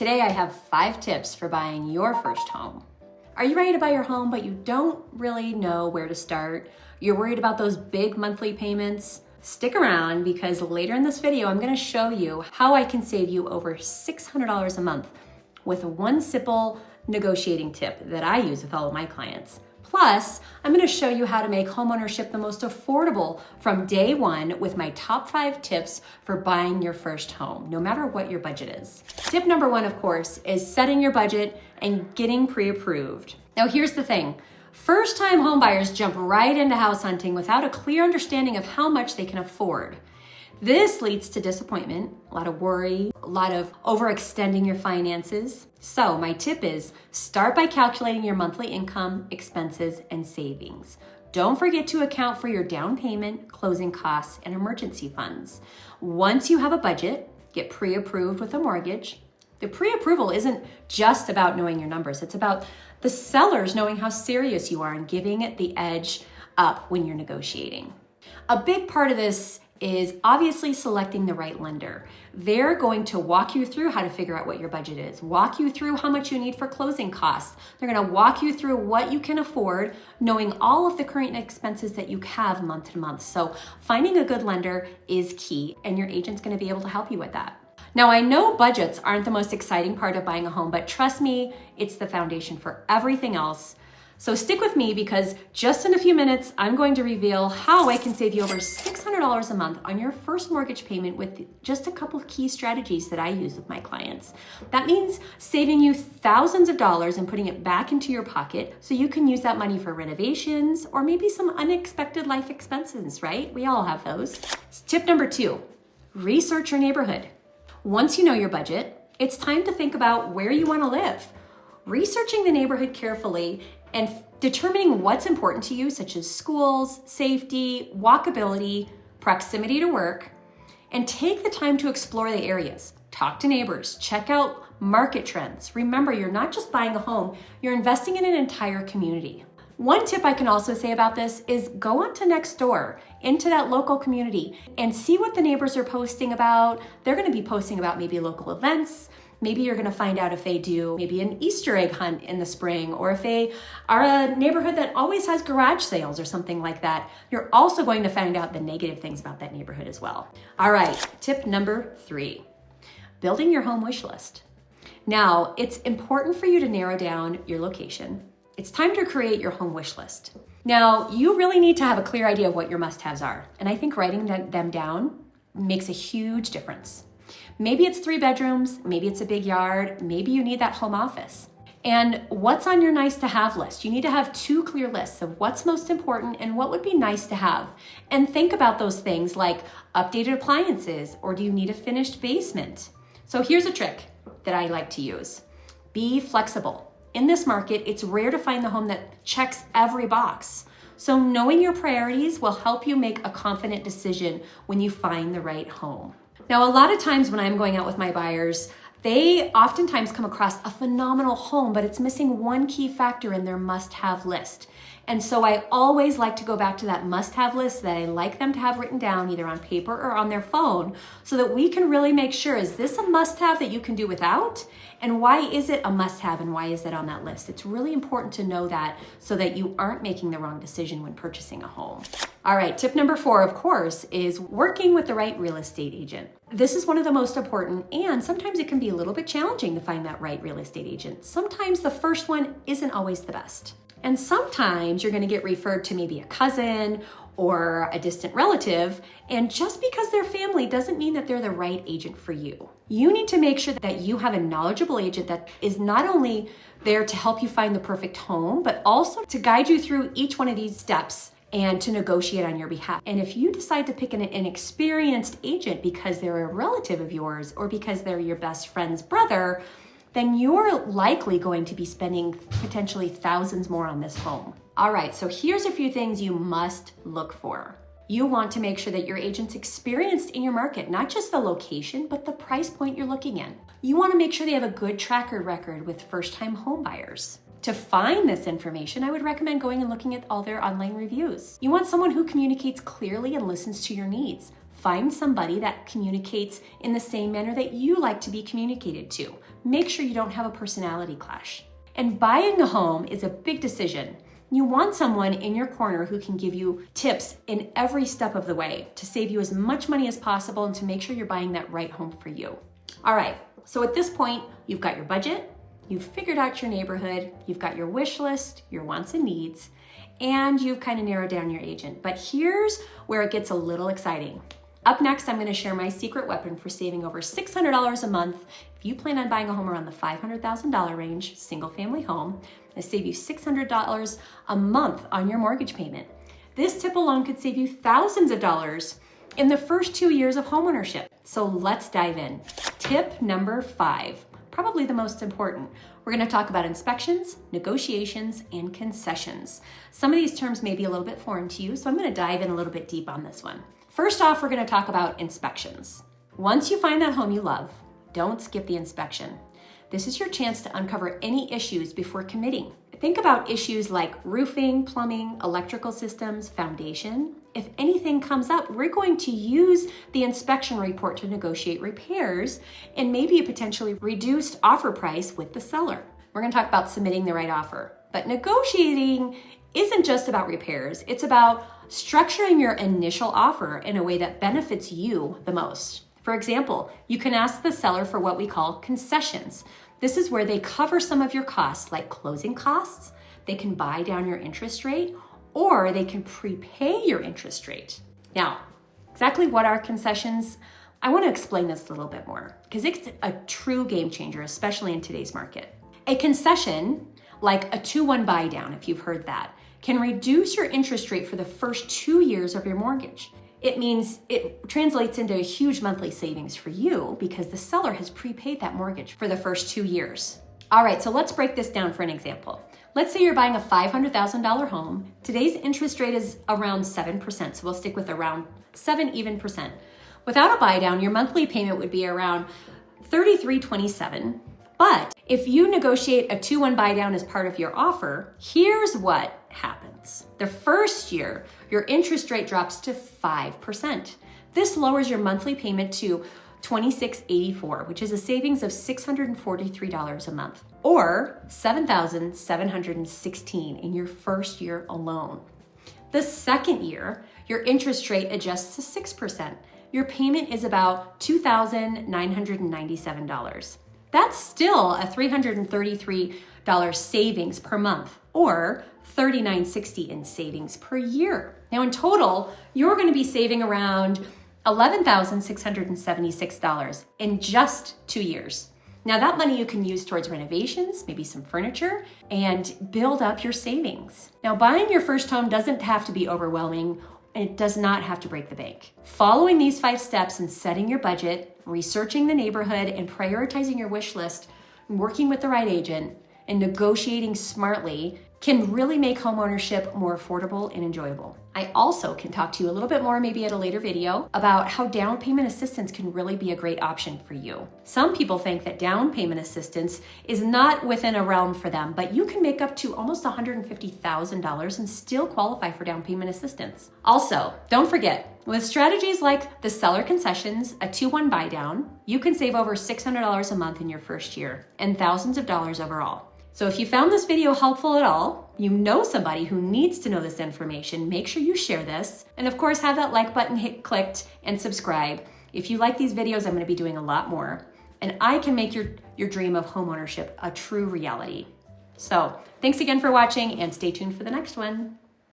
Today I have 5 tips for buying your first home. Are you ready to buy your home, but you don't really know where to start? You're worried about those big monthly payments? Stick around because later in this video, I'm gonna show you how I can save you over $600 a month with one simple negotiating tip that I use with all of my clients. Plus, I'm gonna show you how to make homeownership the most affordable from day one with my top 5 tips for buying your first home, no matter what your budget is. Tip number 1, of course, is setting your budget and getting pre-approved. Now, here's the thing. First-time homebuyers jump right into house hunting without a clear understanding of how much they can afford. This leads to disappointment, a lot of worry, a lot of overextending your finances. So my tip is start by calculating your monthly income, expenses, and savings. Don't forget to account for your down payment, closing costs, and emergency funds. Once you have a budget, get pre-approved with a mortgage. The pre-approval isn't just about knowing your numbers. It's about the sellers knowing how serious you are and giving it the edge up when you're negotiating. A big part of this is obviously selecting the right lender. They're going to walk you through how to figure out what your budget is, walk you through how much you need for closing costs. They're gonna walk you through what you can afford, knowing all of the current expenses that you have month to month. So finding a good lender is key, and your agent's gonna be able to help you with that. Now, I know budgets aren't the most exciting part of buying a home, but trust me, it's the foundation for everything else. So stick with me because just in a few minutes, I'm going to reveal how I can save you over $600 a month on your first mortgage payment with just a couple of key strategies that I use with my clients. That means saving you thousands of dollars and putting it back into your pocket so you can use that money for renovations or maybe some unexpected life expenses, right? We all have those. Tip number 2, research your neighborhood. Once you know your budget, it's time to think about where you want to live. Researching the neighborhood carefully and determining what's important to you, such as schools, safety, walkability, proximity to work, and take the time to explore the areas. Talk to neighbors, check out market trends. Remember, you're not just buying a home, you're investing in an entire community. One tip I can also say about this is go on to Nextdoor, into that local community, and see what the neighbors are posting about. They're gonna be posting about maybe local events. Maybe you're gonna find out if they do maybe an Easter egg hunt in the spring, or if they are a neighborhood that always has garage sales or something like that. You're also going to find out the negative things about that neighborhood as well. All right, tip number 3, building your home wish list. Now, it's important for you to narrow down your location. It's time to create your home wish list. Now, you really need to have a clear idea of what your must-haves are, and I think writing them down makes a huge difference. Maybe it's 3 bedrooms, maybe it's a big yard, maybe you need that home office. And what's on your nice to have list? You need to have 2 clear lists of what's most important and what would be nice to have. And think about those things like updated appliances, or do you need a finished basement? So here's a trick that I like to use. Be flexible. In this market, it's rare to find the home that checks every box. So knowing your priorities will help you make a confident decision when you find the right home. Now, a lot of times when I'm going out with my buyers, they oftentimes come across a phenomenal home, but it's missing one key factor in their must-have list. And so I always like to go back to that must-have list that I like them to have written down either on paper or on their phone so that we can really make sure, is this a must-have that you can do without? And why is it a must-have and why is it on that list? It's really important to know that so that you aren't making the wrong decision when purchasing a home. All right, tip number 4, of course, is working with the right real estate agent. This is one of the most important, and sometimes it can be a little bit challenging to find that right real estate agent. Sometimes the first one isn't always the best. And sometimes you're gonna get referred to maybe a cousin or a distant relative, and just because they're family doesn't mean that they're the right agent for you. You need to make sure that you have a knowledgeable agent that is not only there to help you find the perfect home, but also to guide you through each one of these steps and to negotiate on your behalf. And if you decide to pick an experienced agent because they're a relative of yours or because they're your best friend's brother, then you're likely going to be spending potentially thousands more on this home. All right, so here's a few things you must look for. You want to make sure that your agent's experienced in your market, not just the location, but the price point you're looking in. You want to make sure they have a good track record with first-time home buyers. To find this information, I would recommend going and looking at all their online reviews. You want someone who communicates clearly and listens to your needs. Find somebody that communicates in the same manner that you like to be communicated to. make sure you don't have a personality clash. And buying a home is a big decision. You want someone in your corner who can give you tips in every step of the way to save you as much money as possible and to make sure you're buying that right home for you. All right, so at this point, you've got your budget, you've figured out your neighborhood, you've got your wish list, your wants and needs, and you've kind of narrowed down your agent. But here's where it gets a little exciting. Up next, I'm going to share my secret weapon for saving over $600 a month. If you plan on buying a home around the $500,000 range, single family home, it'll save you $600 a month on your mortgage payment. This tip alone could save you thousands of dollars in the first 2 years of homeownership. So let's dive in. Tip number 5, probably the most important. We're going to talk about inspections, negotiations, and concessions. Some of these terms may be a little bit foreign to you, so I'm going to dive in a little bit deep on this one. First off, we're going to talk about inspections. Once you find that home you love, don't skip the inspection. This is your chance to uncover any issues before committing. Think about issues like roofing, plumbing, electrical systems, foundation. If anything comes up, we're going to use the inspection report to negotiate repairs and maybe a potentially reduced offer price with the seller. We're going to talk about submitting the right offer. But negotiating isn't just about repairs. It's about structuring your initial offer in a way that benefits you the most. For example, you can ask the seller for what we call concessions. This is where they cover some of your costs, like closing costs. They can buy down your interest rate, or they can prepay your interest rate. Now, exactly what are concessions? I want to explain this a little bit more because it's a true game changer, especially in today's market. A concession, like a 2-1 buy down, if you've heard that, can reduce your interest rate for the first 2 years of your mortgage. It means it translates into a huge monthly savings for you because the seller has prepaid that mortgage for the first 2 years. All right, so let's break this down for an example. Let's say you're buying a $500,000 home. Today's interest rate is around 7%, so we'll stick with around 7%. Without a buy down, your monthly payment would be around $33.27. But if you negotiate a 2-1 buy down as part of your offer, here's what happens. The first year, your interest rate drops to 5%. This lowers your monthly payment to $26.84, which is a savings of $643 a month, or $7,716 in your first year alone. The second year, your interest rate adjusts to 6%. Your payment is about $2,997. That's still a $333 savings per month, or $39.60 in savings per year. Now in total, you're going to be saving around $11,676 in just 2 years. Now that money you can use towards renovations, maybe some furniture, and build up your savings. Now buying your first home doesn't have to be overwhelming, and it does not have to break the bank. Following these 5 steps and setting your budget, researching the neighborhood, and prioritizing your wish list, working with the right agent, and negotiating smartly can really make homeownership more affordable and enjoyable. I also can talk to you a little bit more, maybe at a later video, about how down payment assistance can really be a great option for you. Some people think that down payment assistance is not within a realm for them, but you can make up to almost $150,000 and still qualify for down payment assistance. Also, don't forget, with strategies like the seller concessions, a 2-1 buy down, you can save over $600 a month in your first year and thousands of dollars overall. So if you found this video helpful at all, you know somebody who needs to know this information, make sure you share this. And of course, have that like button clicked and subscribe. If you like these videos, I'm going to be doing a lot more. And I can make your dream of homeownership a true reality. So thanks again for watching and stay tuned for the next one.